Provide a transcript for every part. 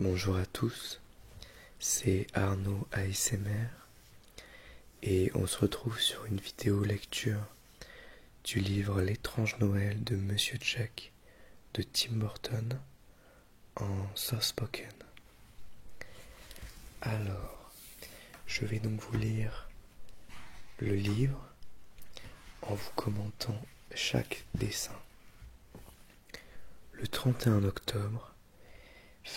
Bonjour à tous, c'est Arnaud ASMR et on se retrouve sur une vidéo lecture du livre L'étrange Noël de Monsieur Jack de Tim Burton en soft spoken. Alors, je vais donc vous lire le livre en vous commentant chaque dessin. Le 31 octobre,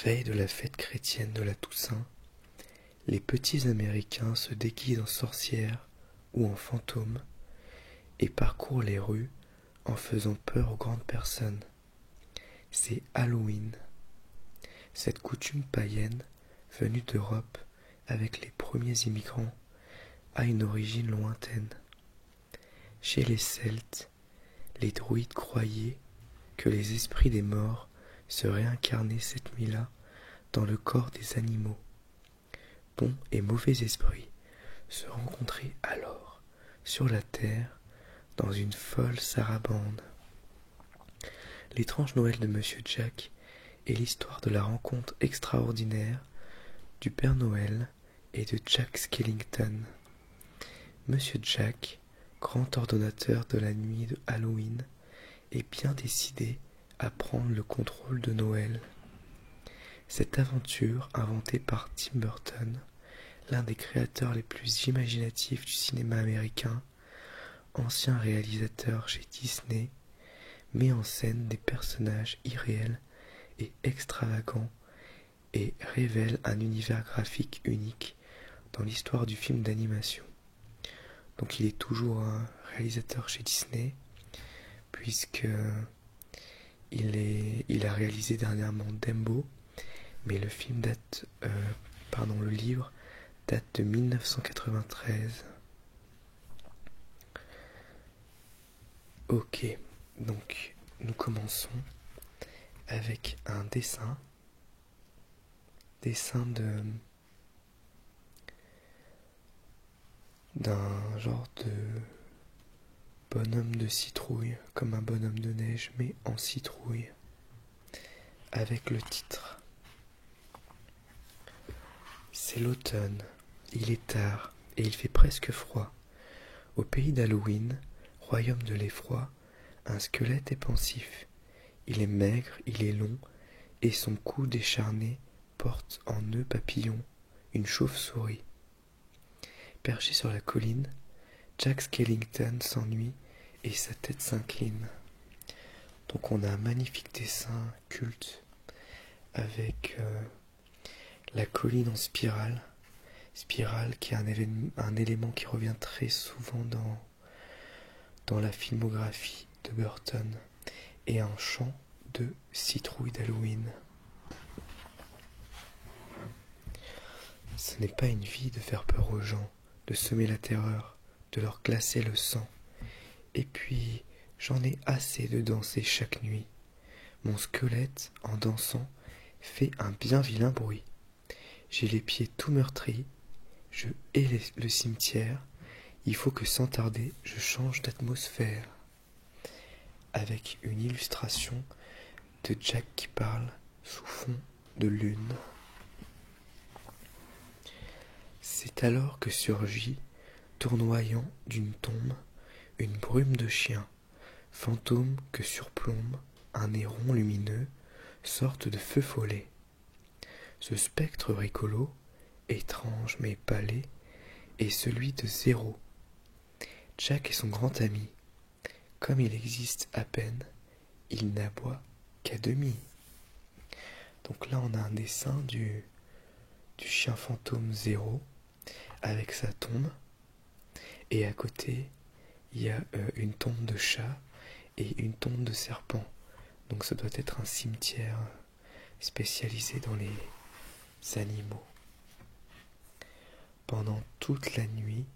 veille de la fête chrétienne de la Toussaint, les petits Américains se déguisent en sorcières ou en fantômes et parcourent les rues en faisant peur aux grandes personnes. C'est Halloween. Cette coutume païenne, venue d'Europe avec les premiers immigrants, a une origine lointaine. Chez les Celtes, les druides croyaient que les esprits des morts se réincarnaient cette nuit-là dans le corps des animaux. Bons et mauvais esprits se rencontraient alors sur la terre dans une folle sarabande. L'étrange Noël de Monsieur Jack est l'histoire de la rencontre extraordinaire du Père Noël et de Jack Skellington. Monsieur Jack, grand ordonnateur de la nuit de Halloween, est bien décidé à prendre le contrôle de Noël. Cette aventure, inventée par Tim Burton, l'un des créateurs les plus imaginatifs du cinéma américain, ancien réalisateur chez Disney, met en scène des personnages irréels et extravagants et révèle un univers graphique unique dans l'histoire du film d'animation. Donc il est toujours un réalisateur chez Disney, puisque il a réalisé dernièrement Dumbo, mais le film le livre date de 1993. Ok, donc nous commençons avec un dessin d'un genre de bonhomme de citrouille, comme un bonhomme de neige, mais en citrouille, avec le titre. C'est l'automne, il est tard et il fait presque froid. Au pays d'Halloween, royaume de l'effroi, un squelette est pensif. Il est maigre, il est long, et son cou décharné porte en nœud papillon une chauve-souris. Perché sur la colline, Jack Skellington s'ennuie et sa tête s'incline. Donc on a un magnifique dessin culte avec la colline en spirale qui est un élément qui revient très souvent dans la filmographie de Burton, et un chant de citrouille d'Halloween. Ce n'est pas une vie de faire peur aux gens, de semer la terreur, de leur glacer le sang. Et puis, j'en ai assez de danser chaque nuit. Mon squelette, en dansant, fait un bien vilain bruit. J'ai les pieds tout meurtris, je hais le cimetière, il faut que sans tarder je change d'atmosphère. Avec une illustration de Jack qui parle sous fond de lune. C'est alors que surgit, tournoyant d'une tombe, une brume de chien, fantôme que surplombe un néron lumineux, sorte de feu follet. Ce spectre bricolo, étrange mais palais, est celui de Zéro. Jack est son grand ami. Comme il existe à peine, il n'aboie qu'à demi. Donc là on a un dessin du chien fantôme Zéro avec sa tombe, et à côté il y a une tombe de chat et une tombe de serpent. Donc ça doit être un cimetière spécialisé dans les animaux. Pendant toute la nuit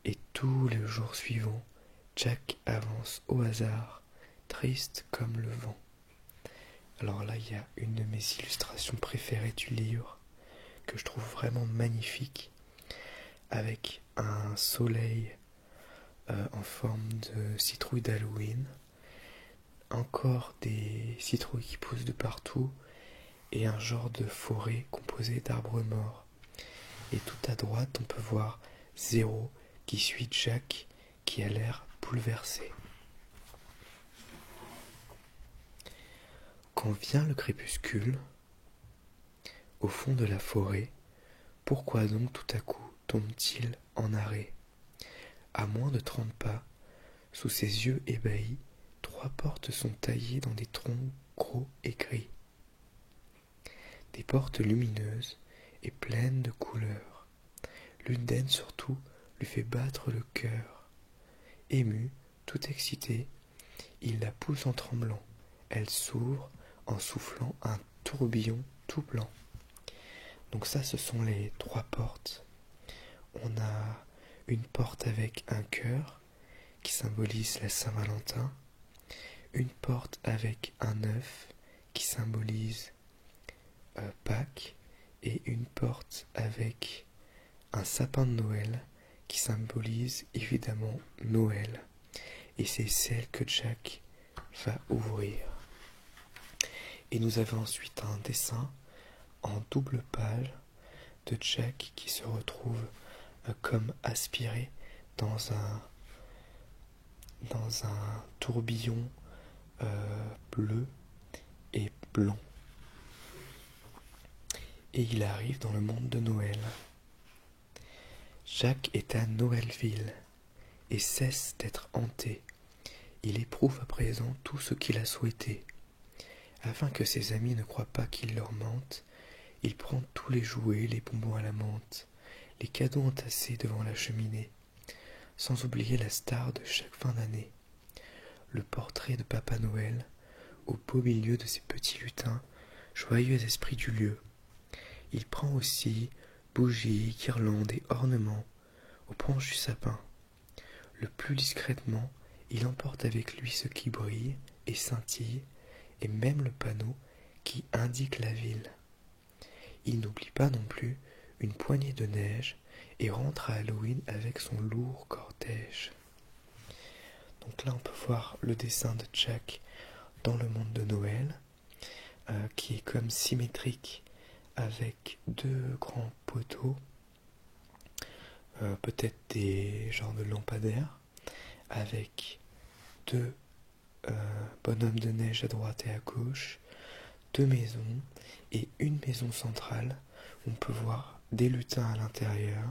et tous les jours suivants, Jack avance au hasard, triste comme le vent. Alors là, il y a une de mes illustrations préférées du livre, que je trouve vraiment magnifique, avec un soleil en forme de citrouille d'Halloween, encore des citrouilles qui poussent de partout, et un genre de forêt composée d'arbres morts. Et tout à droite, on peut voir Zéro qui suit Jack, qui a l'air bouleversé. Quand vient le crépuscule, au fond de la forêt, pourquoi donc tout à coup tombe-t-il en arrêt? À moins de 30 pas, sous ses yeux ébahis, 3 portes sont taillées dans des troncs gros et gris. Des portes lumineuses et pleines de couleurs. L'une d'elles surtout lui fait battre le cœur. Ému, tout excité, il la pousse en tremblant. Elle s'ouvre en soufflant un tourbillon tout blanc. Donc ça, ce sont les 3 portes. On a une porte avec un cœur qui symbolise la Saint-Valentin, une porte avec un œuf qui symbolise Pâques, et une porte avec un sapin de Noël qui symbolise évidemment Noël. Et c'est celle que Jack va ouvrir. Et nous avons ensuite un dessin en double page de Jack qui se retrouve comme aspiré dans un tourbillon bleu et blanc. Et il arrive dans le monde de Noël. Jack est à Noëlville et cesse d'être hanté. Il éprouve à présent tout ce qu'il a souhaité. Afin que ses amis ne croient pas qu'il leur mente, il prend tous les jouets, les bonbons à la menthe, les cadeaux entassés devant la cheminée, sans oublier la star de chaque fin d'année, le portrait de Papa Noël, au beau milieu de ses petits lutins, joyeux esprits du lieu. Il prend aussi bougies, guirlandes et ornements aux branches du sapin. Le plus discrètement, il emporte avec lui ce qui brille et scintille, et même le panneau qui indique la ville. Il n'oublie pas non plus une poignée de neige et rentre à Halloween avec son lourd cortège. Donc là, on peut voir le dessin de Jack dans le monde de Noël, qui est comme symétrique avec 2 grands poteaux, peut-être des genres de lampadaires, avec 2 bonhommes de neige à droite et à gauche, 2 maisons et une maison centrale. On peut voir des lutins à l'intérieur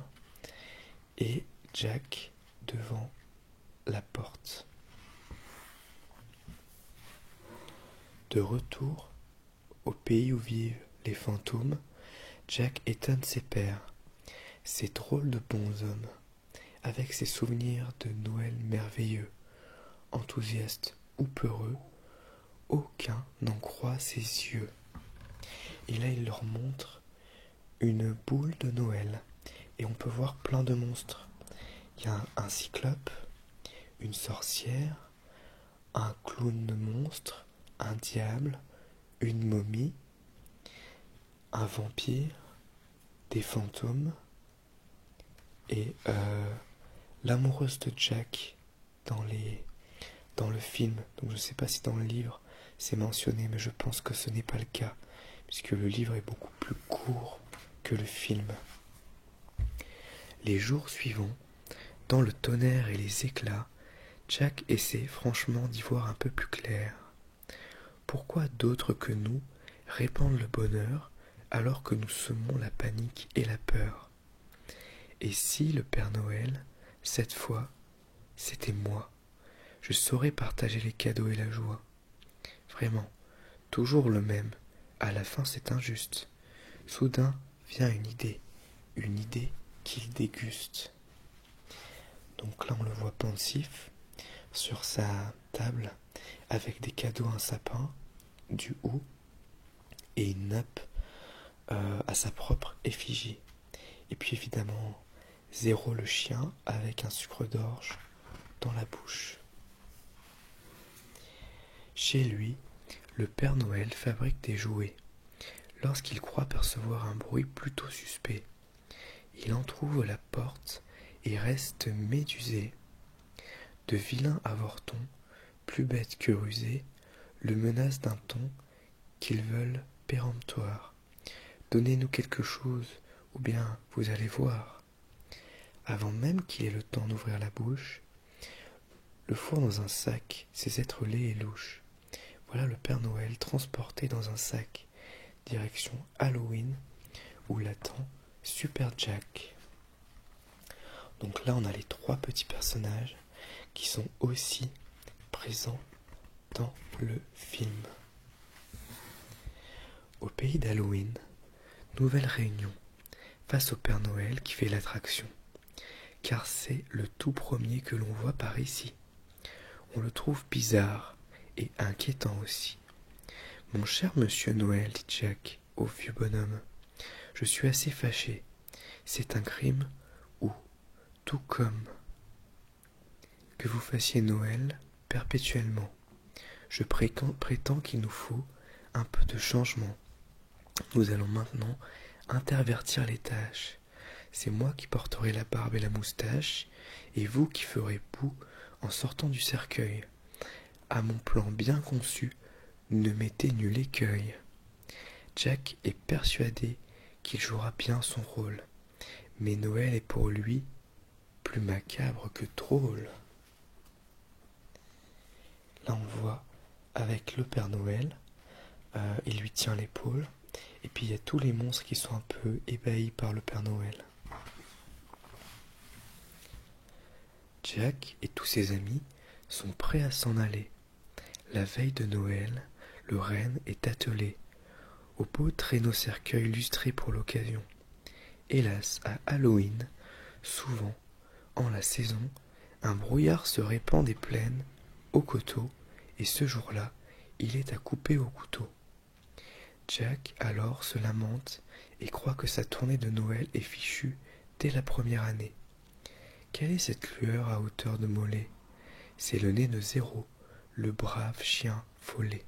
et Jack devant la porte. De retour au pays où vivent les fantômes, Jack étonne ses pères, ces drôles de bons hommes, avec ses souvenirs de Noël merveilleux. Enthousiastes ou peureux, aucun n'en croit ses yeux. Et là, il leur montre une boule de Noël, et on peut voir plein de monstres. Il y a un cyclope, une sorcière, un clown monstre, un diable, une momie, un vampire, des fantômes, et l'amoureuse de Jack dans le film. Donc je ne sais pas si dans le livre c'est mentionné, mais je pense que ce n'est pas le cas, puisque le livre est beaucoup plus court que le film. Les jours suivants, dans le tonnerre et les éclats, Jack essaie franchement d'y voir un peu plus clair. Pourquoi d'autres que nous répandent le bonheur alors que nous semons la panique et la peur? Et si le Père Noël, cette fois, c'était moi, je saurais partager les cadeaux et la joie. Vraiment, toujours le même, à la fin c'est injuste. Soudain vient une idée qu'il déguste. Donc là on le voit pensif, sur sa table, avec des cadeaux, un sapin, du houx et une nappe à sa propre effigie. Et puis évidemment, Zéro le chien avec un sucre d'orge dans la bouche. Chez lui, le Père Noël fabrique des jouets. Lorsqu'il croit percevoir un bruit plutôt suspect, il entr'ouvre la porte et reste médusé. De vilains avortons, plus bêtes que rusés, le menacent d'un ton qu'ils veulent péremptoire. Donnez-nous quelque chose, ou bien vous allez voir. Avant même qu'il ait le temps d'ouvrir la bouche, le fourre dans un sac, ses êtres laids et louches. Voilà le Père Noël transporté dans un sac, direction Halloween, où l'attend Super Jack. Donc là, on a les 3 petits personnages qui sont aussi présents dans le film. Au pays d'Halloween, nouvelle réunion face au Père Noël qui fait l'attraction, car c'est le tout premier que l'on voit par ici. On le trouve bizarre et inquiétant aussi. Mon cher monsieur Noël, dit Jack au vieux bonhomme, je suis assez fâché. C'est un crime ou, tout comme que vous fassiez Noël perpétuellement. Je prétends qu'il nous faut un peu de changement. Nous allons maintenant intervertir les tâches. C'est moi qui porterai la barbe et la moustache, et vous qui ferez boue en sortant du cercueil. À mon plan bien conçu, ne mettez nul écueil. Jack est persuadé qu'il jouera bien son rôle, mais Noël est pour lui plus macabre que drôle. Là on voit avec le Père Noël, il lui tient l'épaule, et puis il y a tous les monstres qui sont un peu ébahis par le Père Noël. Jack et tous ses amis sont prêts à s'en aller. La veille de Noël, le renne est attelé au beau traîneau cercueil lustré pour l'occasion. Hélas, à Halloween, souvent, en la saison, un brouillard se répand des plaines au coteau, et ce jour-là, il est à couper au couteau. Jack alors se lamente et croit que sa tournée de Noël est fichue dès la première année. Quelle est cette lueur à hauteur de mollet? C'est le nez de Zéro, le brave chien follet.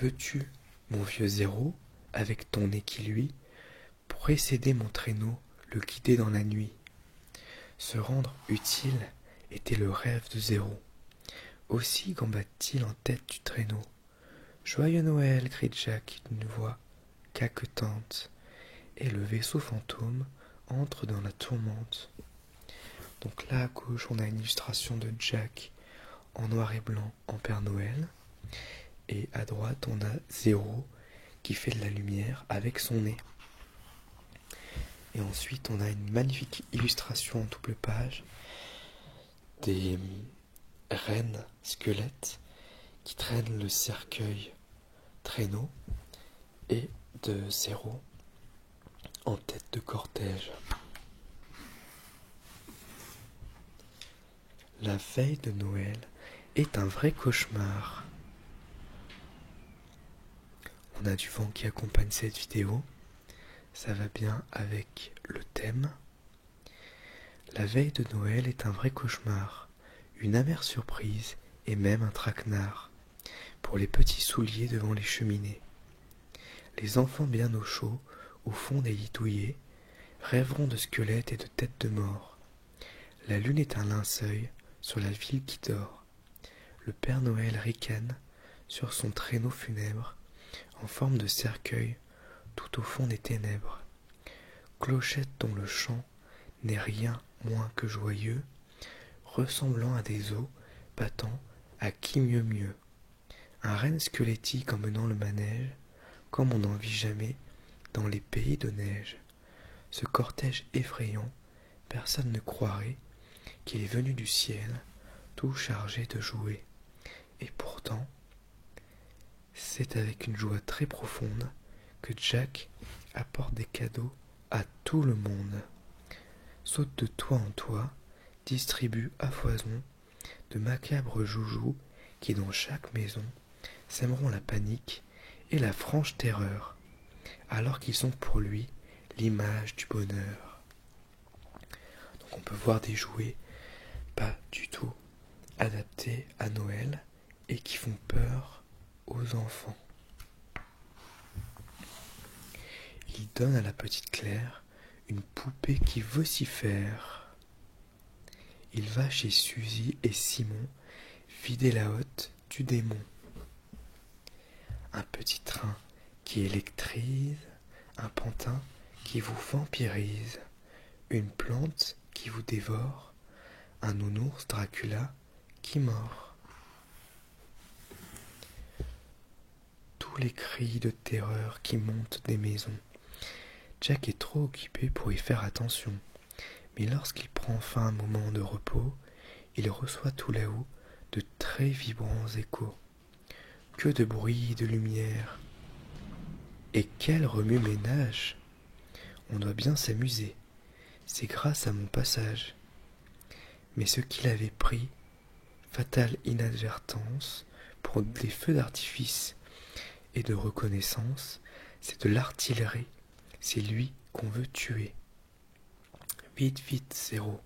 Veux-tu, mon vieux Zéro, avec ton nez qui luit, précéder mon traîneau, le guider dans la nuit? Se rendre utile était le rêve de Zéro. Aussi gambade-t-il en tête du traîneau. Joyeux Noël, crie Jack d'une voix caquetante, et le vaisseau fantôme entre dans la tourmente. Donc là à gauche, on a une illustration de Jack en noir et blanc en Père Noël, et à droite, on a Zéro qui fait de la lumière avec son nez. Et ensuite, on a une magnifique illustration en double page des reines squelettes qui traînent le cercueil traîneau et de Zéro en tête de cortège. La veille de Noël est un vrai cauchemar. On a du vent qui accompagne cette vidéo. Ça va bien avec le thème. La veille de Noël est un vrai cauchemar, une amère surprise et même un traquenard pour les petits souliers devant les cheminées. Les enfants bien au chaud, au fond des lits douillés, rêveront de squelettes et de têtes de mort. La lune est un linceul sur la ville qui dort. Le Père Noël ricane sur son traîneau funèbre, en forme de cercueil, tout au fond des ténèbres. Clochettes dont le chant n'est rien moins que joyeux, ressemblant à des os battant à qui mieux mieux. Un renne squelettique emmenant le manège, comme on n'en vit jamais dans les pays de neige. Ce cortège effrayant, personne ne croirait qu'il est venu du ciel, tout chargé de jouets. Et pourtant, c'est avec une joie très profonde que Jack apporte des cadeaux à tout le monde. Saute de toit en toit, distribue à foison de macabres joujoux qui dans chaque maison sèmeront la panique et la franche terreur, alors qu'ils sont pour lui l'image du bonheur. Donc on peut voir des jouets pas du tout adaptés à Noël et qui font peur aux enfants. Il donne à la petite Claire une poupée qui vocifère. Il va chez Suzy et Simon vider la hotte du démon. un petit train qui électrise, un pantin qui vous vampirise, une plante qui vous dévore, un nounours Dracula qui mord. Tous les cris de terreur qui montent des maisons. Jack est trop occupé pour y faire attention, mais lorsqu'il prend enfin un moment de repos, il reçoit tout là-haut de très vibrants échos. Que de bruit et de lumière! Et quel remue-ménage! On doit bien s'amuser. C'est grâce à mon passage. Mais ce qu'il avait pris, fatale inadvertance, pour des feux d'artifice et de reconnaissance, c'est de l'artillerie. C'est lui qu'on veut tuer. Vite, vite, Zéro.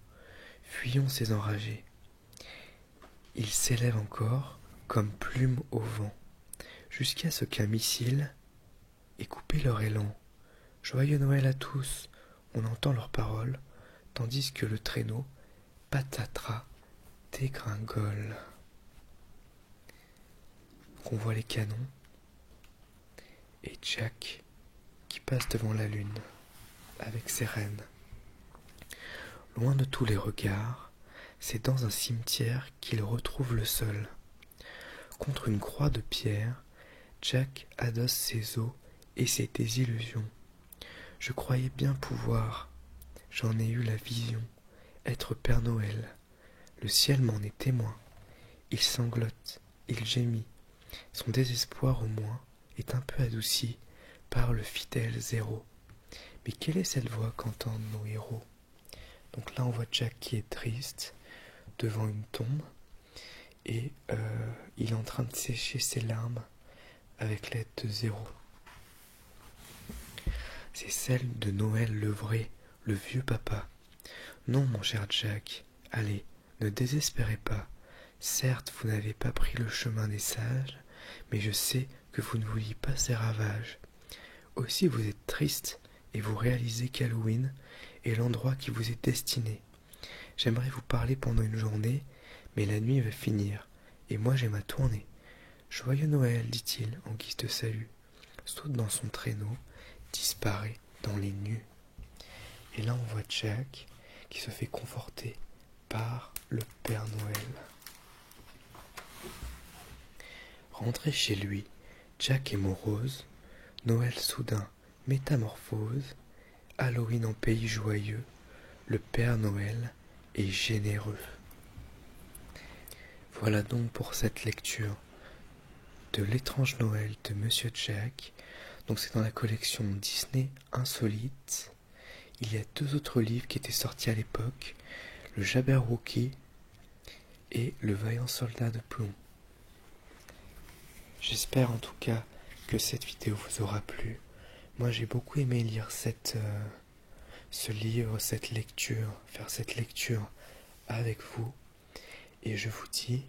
Fuyons ces enragés. Ils s'élèvent encore, comme plumes au vent, jusqu'à ce qu'un missile ait coupé leur élan. Joyeux Noël à tous, on entend leurs paroles, tandis que le traîneau, patatras, dégringole. On voit les canons, et Jack qui passe devant la lune, avec ses rennes. Loin de tous les regards, c'est dans un cimetière qu'il retrouve le sol. Contre une croix de pierre, Jack adosse ses os et ses désillusions. Je croyais bien pouvoir, j'en ai eu la vision, être Père Noël. Le ciel m'en est témoin. Il sanglote, il gémit. Son désespoir au moins est un peu adouci par le fidèle Zéro. Mais quelle est cette voix qu'entendent nos héros? Donc là on voit Jack qui est triste devant une tombe et il est en train de sécher ses larmes avec l'aide de Zéro. C'est celle de Noël le vrai, le vieux papa. Non, mon cher Jack, allez, ne désespérez pas. Certes, vous n'avez pas pris le chemin des sages, mais je sais que vous ne vouliez pas ces ravages. Aussi vous êtes triste et vous réalisez qu'Halloween est l'endroit qui vous est destiné. J'aimerais vous parler pendant une journée, mais la nuit va finir, et moi j'ai ma tournée. Joyeux Noël, dit-il en guise de salut, saute dans son traîneau, disparaît dans les nues. Et là on voit Jack qui se fait conforter par le Père Noël. Rentré chez lui, Jack est morose, Noël soudain, métamorphose, Halloween en pays joyeux, le Père Noël est généreux. Voilà donc pour cette lecture de L'étrange Noël de Monsieur Jack. Donc c'est dans la collection Disney Insolite. Il y a 2 autres livres qui étaient sortis à l'époque, le Jabberwocky et le Vaillant Soldat de Plomb. J'espère en tout cas que cette vidéo vous aura plu. Moi j'ai beaucoup aimé lire ce livre, cette lecture, faire cette lecture avec vous. Et je vous dis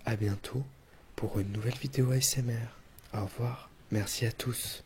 à bientôt pour une nouvelle vidéo ASMR. Au revoir, merci à tous.